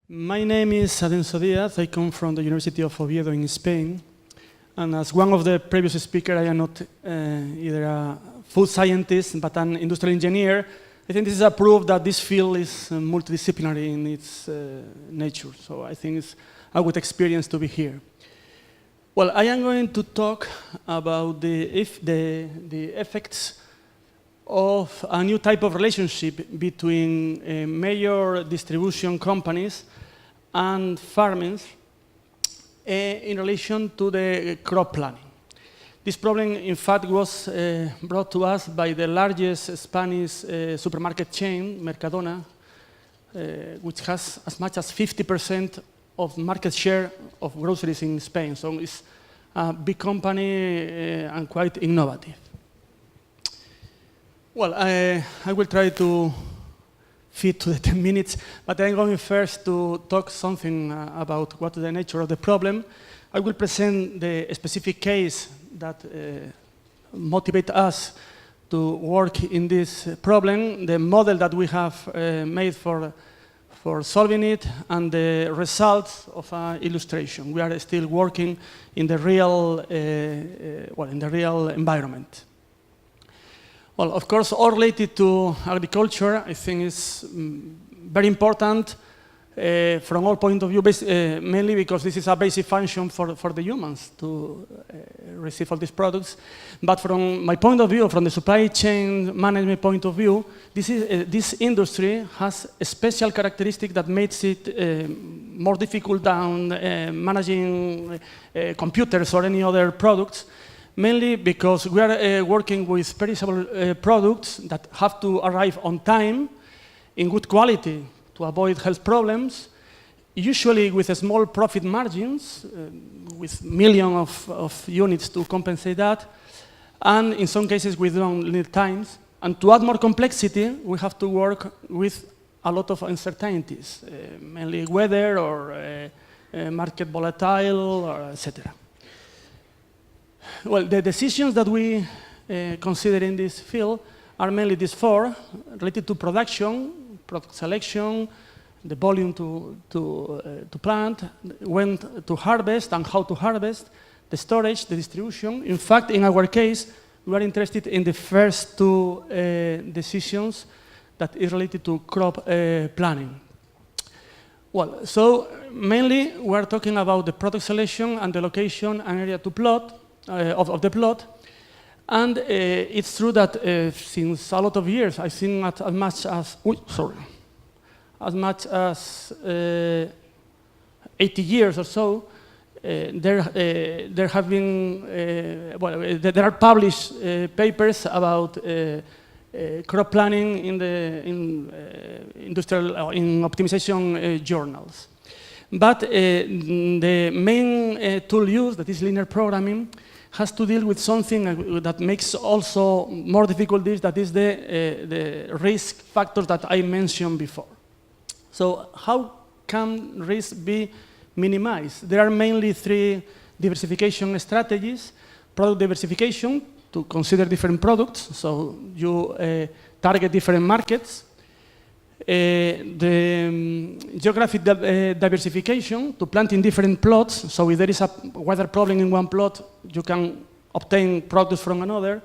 My name is Adenso Diaz. I come from the University of Oviedo in Spain. And as one of the previous speakers, I am not either a food scientist, but an industrial engineer. I think this is a proof that this field is multidisciplinary in its nature. So I think it's a good experience to be here. Well, I am going to talk about the effects of a new type of relationship between major distribution companies and farmers in relation to the crop planning. This problem, in fact, was brought to us by the largest Spanish supermarket chain, Mercadona, which has as much as 50% of market share of groceries in Spain. So it's a big company and quite innovative. Well, I will try to fit to the 10 minutes, but I'm going first to talk something about what is the nature of the problem. I will present the specific case that motivates us to work in this problem, the model that we have made for solving it, and the results of an illustration. We are still working in the real, in the real environment. Well, of course, all related to agriculture, I think is very important from all point of view, mainly because this is a basic function for the humans to receive all these products. But from my point of view, from the supply chain management point of view, this industry has a special characteristic that makes it more difficult than managing computers or any other products. Mainly because we are working with perishable products that have to arrive on time, in good quality, to avoid health problems, usually with small profit margins, with millions of units to compensate that, and in some cases with long lead times. And to add more complexity, we have to work with a lot of uncertainties, mainly weather or market volatile, or etc. Well, the decisions that we consider in this field are mainly these four, related to production, product selection, the volume to plant, when to harvest and how to harvest, the storage, the distribution. In fact, in our case, we are interested in the first two decisions that is related to crop planning. Well, so mainly we are talking about the product selection and the location and area to plot, of the plot, and it's true that since a lot of years, I think as much as 80 years or so, there have been there are published papers about crop planning in industrial in optimization journals. But the main tool used, that is linear programming, has to deal with something that makes also more difficulties, that is the risk factors that I mentioned before. So how can risk be minimized? There are mainly three diversification strategies. Product diversification, to consider different products, so you target different markets. The geographic diversification, to plant in different plots, so if there is a weather problem in one plot, you can obtain products from another,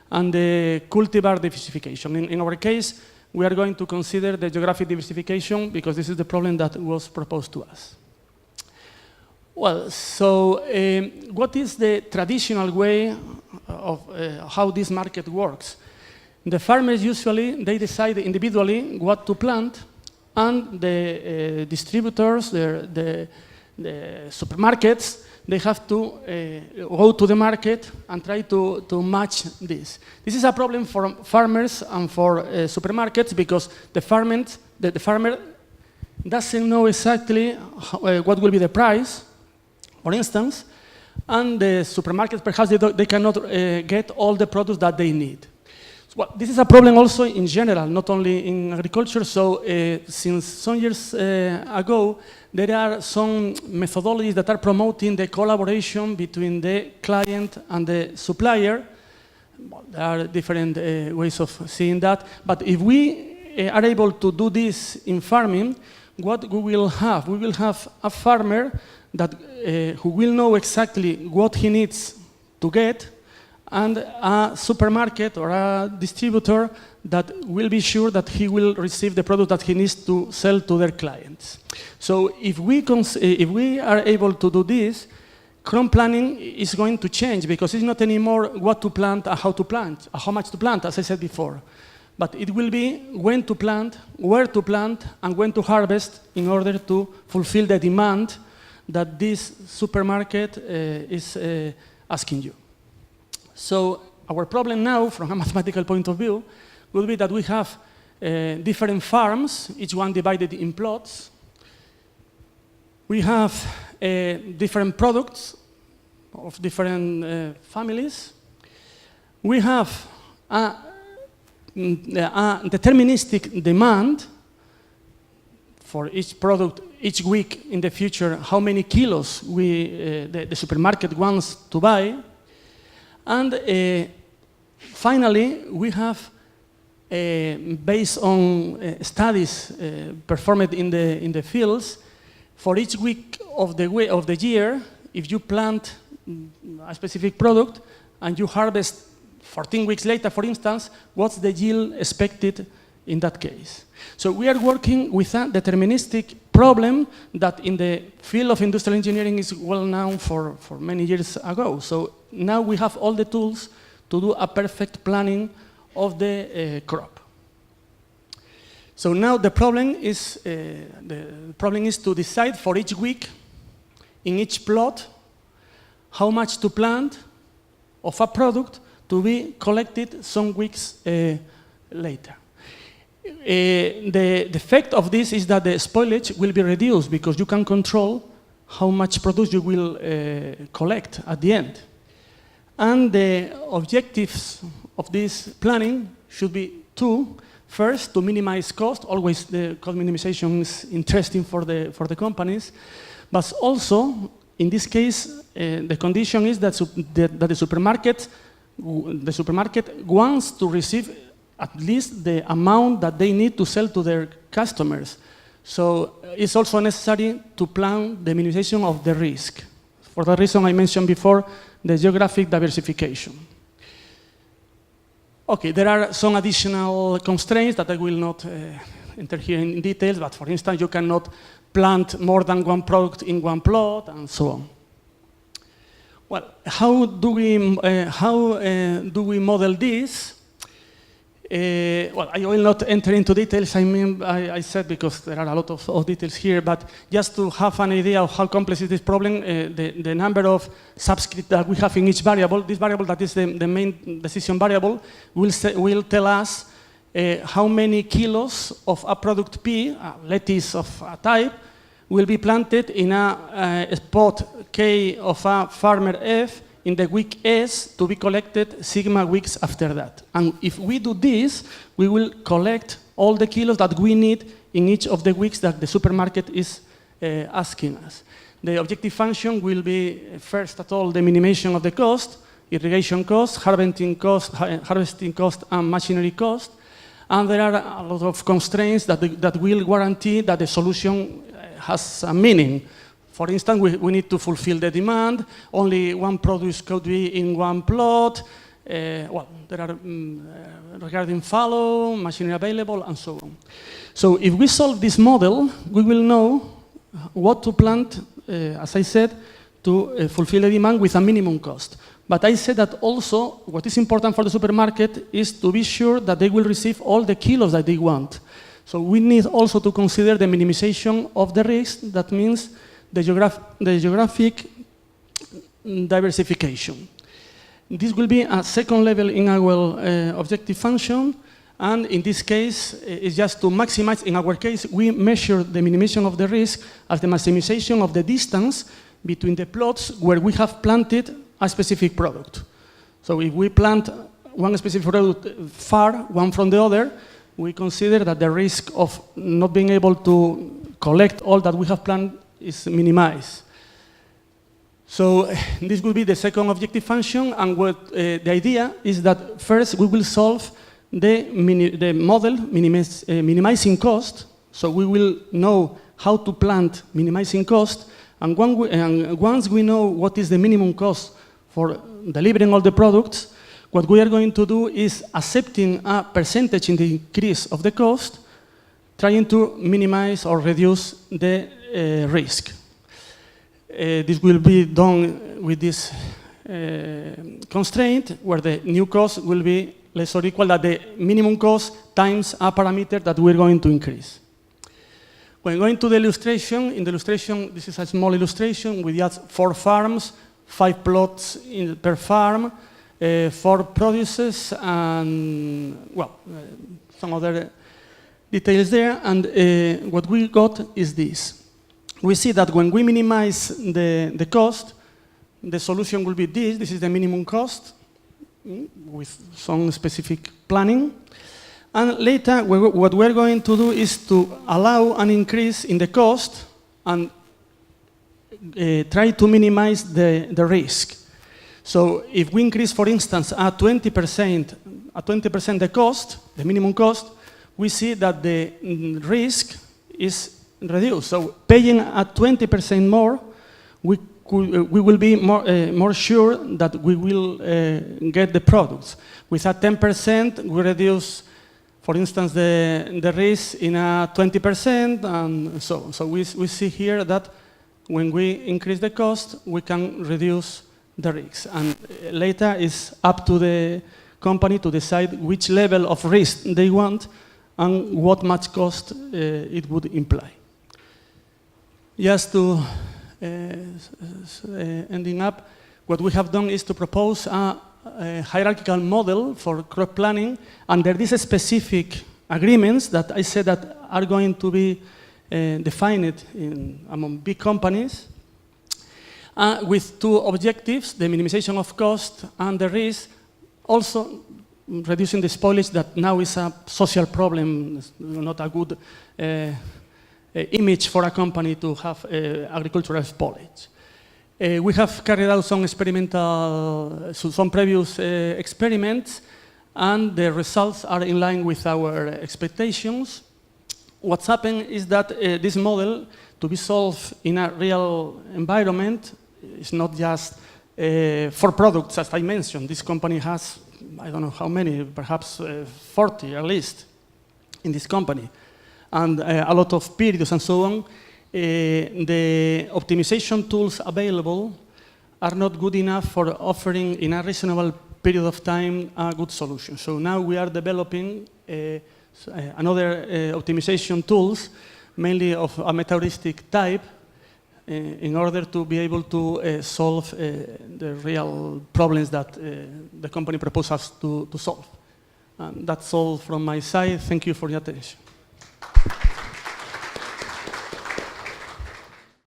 and the cultivar diversification. In our case, we are going to consider the geographic diversification because this is the problem that was proposed to us. Well, so what is the traditional way of how this market works? The farmers usually, they decide individually what to plant, and the distributors, the supermarkets, they have to go to the market and try to match this. This is a problem for farmers and for supermarkets because the farmer doesn't know exactly what will be the price, for instance, and the supermarkets perhaps they cannot get all the products that they need. Well, this is a problem also in general, not only in agriculture. So since some years ago, there are some methodologies that are promoting the collaboration between the client and the supplier. Well, there are different ways of seeing that. But if we are able to do this in farming, what we will have? We will have a farmer that, who will know exactly what he needs to get, and a supermarket or a distributor that will be sure that he will receive the product that he needs to sell to their clients. So if we are able to do this, crop planning is going to change, because it's not anymore what to plant and how to plant, or how much to plant, as I said before. But it will be when to plant, where to plant, and when to harvest in order to fulfill the demand that this supermarket is asking you. So our problem now, from a mathematical point of view, will be that we have different farms, each one divided in plots. We have different products of different families. We have a deterministic demand for each product each week in the future, how many kilos the supermarket wants to buy. And finally, we have, based on studies performed in the fields, for each week of the year, if you plant a specific product and you harvest 14 weeks later, for instance, what's the yield expected in that case? So we are working with a deterministic problem that in the field of industrial engineering is well known for many years ago. So now we have all the tools to do a perfect planning of the crop. So now the problem is to decide for each week in each plot how much to plant of a product to be collected some weeks later. The effect of this is that the spoilage will be reduced, because you can control how much produce you will collect at the end. And the objectives of this planning should be two. First, to minimize cost. Always the cost minimization is interesting for the companies. But also, in this case, the condition is that the supermarket wants to receive at least the amount that they need to sell to their customers. So it's also necessary to plan the minimization of the risk. For the reason I mentioned before, the geographic diversification. Okay, there are some additional constraints that I will not enter here in details, but for instance, you cannot plant more than one product in one plot, and so on. Well, how do we model this? Well, I will not enter into details. I said, because there are a lot of details here, but just to have an idea of how complex is this problem, the number of subscripts that we have in each variable, this variable that is the main decision variable, will tell us how many kilos of a product P, a lettuce of a type, will be planted in a spot K of a farmer F in the week S to be collected sigma weeks after that. And if we do this, we will collect all the kilos that we need in each of the weeks that the supermarket is asking us. The objective function will be, first of all, the minimization of the cost, irrigation cost, harvesting cost, and machinery cost. And there are a lot of constraints that will guarantee that the solution has a meaning. For instance, we need to fulfill the demand. Only one produce could be in one plot. Well, there are regarding fallow, machinery available, and so on. So if we solve this model, we will know what to plant, as I said, to fulfill the demand with a minimum cost. But I said that also what is important for the supermarket is to be sure that they will receive all the kilos that they want. So we need also to consider the minimization of the risk. That means the geographic diversification. This will be a second level in our objective function, and in this case, it's just to maximize. In our case, we measure the minimization of the risk as the maximization of the distance between the plots where we have planted a specific product. So if we plant one specific product far, one from the other, we consider that the risk of not being able to collect all that we have planted is minimized. So this will be the second objective function, and what the idea is that first we will solve the model minimizing cost. So we will know how to plan minimizing cost, and once we know what is the minimum cost for delivering all the products, what we are going to do is accepting a percentage in the increase of the cost, trying to minimize or reduce the risk. This will be done with this constraint, where the new cost will be less or equal to the minimum cost times a parameter that we're going to increase. When going to the illustration, in the illustration, this is a small illustration. We just 4 farms, 5 plots per farm, 4 produces, and, well, some other details there. And what we got is this. We see that when we minimize the cost, the solution will be this. This is the minimum cost with some specific planning. And later, what we're going to do is to allow an increase in the cost and try to minimize the risk. So if we increase, for instance, at 20% the cost, the minimum cost, we see that the risk is reduced. So paying at 20% more, we will be more sure that we will get the products. With a 10%, we reduce, for instance, the risk in a 20%, and so on. So we see here that when we increase the cost, we can reduce the risk. And later, it's up to the company to decide which level of risk they want and what much cost it would imply. Just to ending up, what we have done is to propose a hierarchical model for crop planning under these specific agreements that I said that are going to be defined among big companies, with 2 objectives: the minimization of cost and the risk, also reducing the spoilage that now is a social problem, not a good image for a company to have agricultural spoilage. We have carried out some previous experiments, and the results are in line with our expectations. What's happened is that this model, to be solved in a real environment, is not just for products, as I mentioned. This company has, I don't know how many, perhaps 40 at least in this company, and a lot of periods and so on. The optimization tools available are not good enough for offering in a reasonable period of time a good solution. So now we are developing another optimization tools, mainly of a meta-heuristic type, in order to be able to solve the real problems that the company proposes to solve. And that's all from my side. Thank you for your attention.